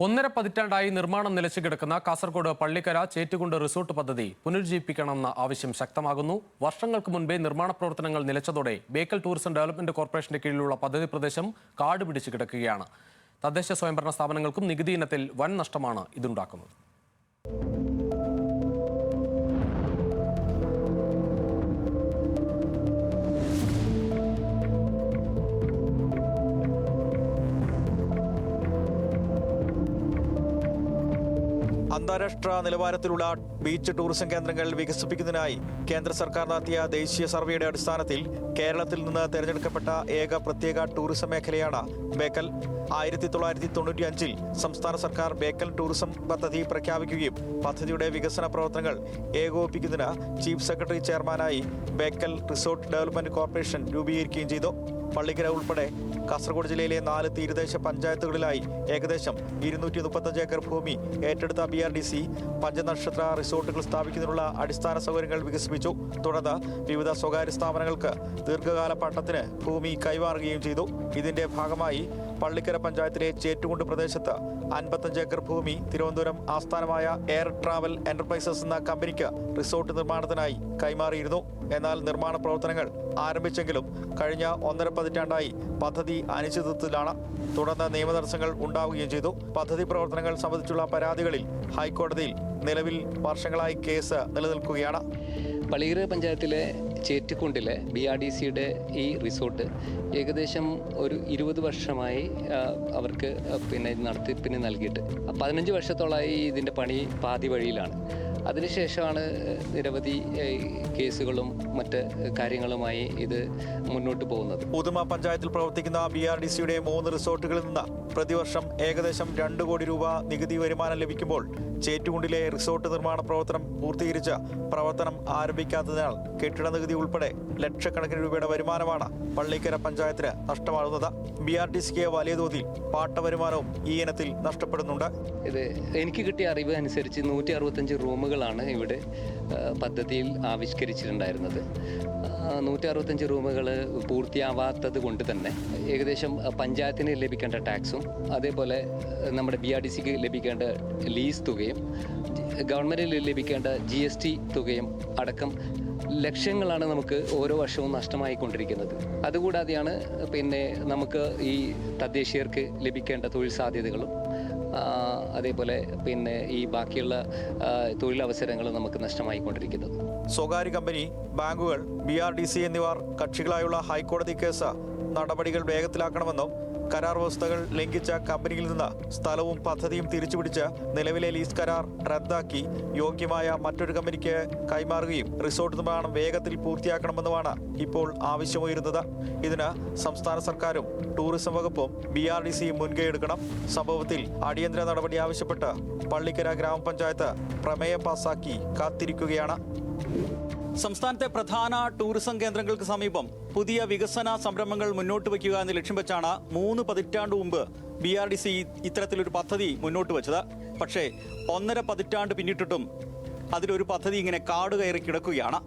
ഒന്നര പതിറ്റാണ്ടായി നിർമ്മാണം നിലച്ചു കിടക്കുന്ന കാസർഗോഡ് പള്ളിക്കര ചേറ്റുകുണ്ട് റിസോർട്ട് പദ്ധതി പുനരുജ്ജീവിപ്പിക്കണമെന്ന ആവശ്യം ശക്തമാകുന്നു. വർഷങ്ങൾക്ക് മുൻപേ നിർമ്മാണ പ്രവർത്തനങ്ങൾ നിലച്ചതോടെ ബേക്കൽ ടൂറിസം ഡെവലപ്മെന്റ് കോർപ്പറേഷന്റെ കീഴിലുള്ള പദ്ധതി പ്രദേശം കാട് പിടിച്ചു കിടക്കുകയാണ്. തദ്ദേശ സ്വയംഭരണ സ്ഥാപനങ്ങൾക്കും നികുതി ഇനത്തിൽ വൻ നഷ്ടമാണ് ഇതുണ്ടാക്കുന്നത്. അന്താരാഷ്ട്ര നിലവാരത്തിലുള്ള ബീച്ച് ടൂറിസം കേന്ദ്രങ്ങൾ വികസിപ്പിക്കുന്നതിനായി കേന്ദ്ര സർക്കാർ നടത്തിയ ദേശീയ സർവേയുടെ അടിസ്ഥാനത്തിൽ കേരളത്തിൽ നിന്ന് തെരഞ്ഞെടുക്കപ്പെട്ട ഏക പ്രത്യേക ടൂറിസം മേഖലയാണ് ബേക്കൽ. 1995 സംസ്ഥാന സർക്കാർ ബേക്കൽ ടൂറിസം പദ്ധതി പ്രഖ്യാപിക്കുകയും പദ്ധതിയുടെ വികസന പ്രവർത്തനങ്ങൾ ഏകോപിപ്പിക്കുന്നതിന് ചീഫ് സെക്രട്ടറി ചെയർമാനായി ബേക്കൽ റിസോർട്ട് ഡെവലപ്മെന്റ് കോർപ്പറേഷൻ രൂപീകരിക്കുകയും ചെയ്തു. പള്ളിക്കര ഉൾപ്പെടെ കാസർഗോഡ് ജില്ലയിലെ 4 തീരദേശ പഞ്ചായത്തുകളിലായി ഏകദേശം 235 ഏക്കർ ഭൂമി ഏറ്റെടുത്ത BRDC പഞ്ചനക്ഷത്ര റിസോർട്ടുകൾ സ്ഥാപിക്കുന്നതിനുള്ള അടിസ്ഥാന സൗകര്യങ്ങൾ വികസിപ്പിച്ചു. തുടർന്ന് വിവിധ സ്വകാര്യ സ്ഥാപനങ്ങൾക്ക് ദീർഘകാല പട്ടണത്തിന് ഭൂമി കൈമാറുകയും ചെയ്തു. ഇതിന്റെ ഭാഗമായി പള്ളിക്കര പഞ്ചായത്തിലെ ചേറ്റുകുണ്ട് പ്രദേശത്ത് 55 ഏക്കർ ഭൂമി തിരുവനന്തപുരം ആസ്ഥാനമായ എയർ ട്രാവൽ എന്റർപ്രൈസസ് എന്ന കമ്പനിക്ക് റിസോർട്ട് നിർമ്മാണത്തിനായി കൈമാറിയിരുന്നു. എന്നാൽ നിർമ്മാണ പ്രവർത്തനങ്ങൾ ആരംഭിച്ചെങ്കിലും കഴിഞ്ഞ 1.5 പതിറ്റാണ്ടായി പദ്ധതി അനിശ്ചിതത്വത്തിലാണ്. തുടർന്ന് നിയമതടസ്സങ്ങൾ ഉണ്ടാവുകയും ചെയ്തു. പദ്ധതി പ്രവർത്തനങ്ങൾ സംബന്ധിച്ചുള്ള പരാതികളിൽ ഹൈക്കോടതിയിൽ നിലവിൽ വർഷങ്ങളായി കേസ് നിലനിൽക്കുകയാണ്. പള്ളിക്കര പഞ്ചായത്തിലെ ചേറ്റുകുണ്ടിലെ BRDCയുടെ ഈ റിസോർട്ട് ഏകദേശം ഒരു 20 വർഷമായി അവർക്ക് നടത്തിപ്പിന് നൽകിയിട്ട് 15 വർഷത്തോളമായി ഇതിൻ്റെ പണി പാതി വഴിയിലാണ്. അതിനുശേഷമാണ് നിരവധി കേസുകളും മറ്റ് കാര്യങ്ങളുമായി ഇത് മുന്നോട്ട് പോകുന്നത്. പുതുമ പഞ്ചായത്തിൽ പ്രവർത്തിക്കുന്ന BRDCയുടെ 3 റിസോർട്ടുകളിൽ നിന്ന് പ്രതിവർഷം ഏകദേശം 2 കോടി രൂപ നികുതി വരുമാനം ലഭിക്കുമ്പോൾ ചേറ്റുകുണ്ടിലെ റിസോർട്ട് നിർമ്മാണ പ്രവർത്തനം പൂർത്തീകരിച്ച് പ്രവർത്തനം ആരംഭിക്കാത്തതിനാൽ കെട്ടിട നികുതി ഉൾപ്പെടെ ലക്ഷക്കണക്കിന് രൂപയുടെ വരുമാനമാണ് പള്ളിക്കര പഞ്ചായത്തിന് നഷ്ടമാകുന്നത്. BRDCക്ക് വലിയ തോതിൽ പാട്ട വരുമാനവും ഈ ഇനത്തിൽ നഷ്ടപ്പെടുന്നുണ്ട്. ഇത് എനിക്ക് കിട്ടിയ അറിവ് അനുസരിച്ച് 165 റൂമുകളാണ് ഇവിടെ പദ്ധതിയിൽ ആവിഷ്കരിച്ചിട്ടുണ്ടായിരുന്നത്. 165 റൂമുകൾ പൂർത്തിയാവാത്തത് കൊണ്ട് തന്നെ ഏകദേശം പഞ്ചായത്തിന് ലഭിക്കേണ്ട ടാക്സും അതേപോലെ നമ്മുടെ BRDCക്ക് ലഭിക്കേണ്ട ലീസ് തുകയും ഗവൺമെൻറ്റിന് ലഭിക്കേണ്ട GST തുകയും അടക്കം ലക്ഷങ്ങളാണ് നമുക്ക് ഓരോ വർഷവും നഷ്ടമായിക്കൊണ്ടിരിക്കുന്നത്. അതുകൂടാതെയാണ് നമുക്ക് ഈ തദ്ദേശീയർക്ക് ലഭിക്കേണ്ട തൊഴിൽ സാധ്യതകളും അതേപോലെ ഈ ബാക്കിയുള്ള തൊഴിലവസരങ്ങളും നമുക്ക് നഷ്ടമായിക്കൊണ്ടിരിക്കുന്നത്. സ്വകാര്യ കമ്പനി, ബാങ്കുകൾ, BRDC എന്നിവർ കക്ഷികളായുള്ള ഹൈക്കോടതി കേസ് നടപടികൾ വേഗത്തിലാക്കണമെന്നും കരാർ വ്യവസ്ഥകൾ ലംഘിച്ച കമ്പനിയിൽ നിന്ന് സ്ഥലവും പദ്ധതിയും തിരിച്ചുപിടിച്ച് നിലവിലെ ലീസ് കരാർ റദ്ദാക്കി യോഗ്യമായ മറ്റൊരു കമ്പനിക്ക് കൈമാറുകയും റിസോർട്ട് നിർമ്മാണം വേഗത്തിൽ പൂർത്തിയാക്കണമെന്നുമാണ് ഇപ്പോൾ ആവശ്യമുയരുന്നത്. ഇതിന് സംസ്ഥാന സർക്കാരും ടൂറിസം വകുപ്പും BRDC മുൻകൈയെടുക്കണം. സംഭവത്തിൽ അടിയന്തര നടപടി ആവശ്യപ്പെട്ട് പള്ളിക്കര ഗ്രാമപഞ്ചായത്ത് പ്രമേയം പാസാക്കി കാത്തിരിക്കുകയാണ്. സംസ്ഥാനത്തെ പ്രധാന ടൂറിസം കേന്ദ്രങ്ങൾക്ക് സമീപം പുതിയ വികസന സംരംഭങ്ങൾ മുന്നോട്ട് വയ്ക്കുക എന്ന ലക്ഷ്യം വെച്ചാണ് 3 പതിറ്റാണ്ട് മുമ്പ് BRDC ഇത്തരത്തിലൊരു പദ്ധതി മുന്നോട്ട് വെച്ചത്. പക്ഷേ 1.5 പതിറ്റാണ്ട് പിന്നിട്ടിട്ടും അതിലൊരു പദ്ധതി ഇങ്ങനെ കാട് കയറി കിടക്കുകയാണ്.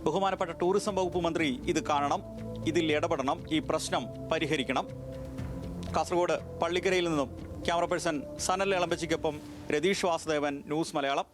ബഹുമാനപ്പെട്ട ടൂറിസം വകുപ്പ് മന്ത്രി ഇത് കാണണം, ഇതിൽ ഇടപെടണം, ഈ പ്രശ്നം പരിഹരിക്കണം. കാസർഗോഡ് പള്ളിക്കരയിൽ നിന്നും ക്യാമറ പേഴ്സൺ സനൽ എളമ്പച്ചിക്കൊപ്പം രതീഷ് വാസുദേവൻ, ന്യൂസ് മലയാളം.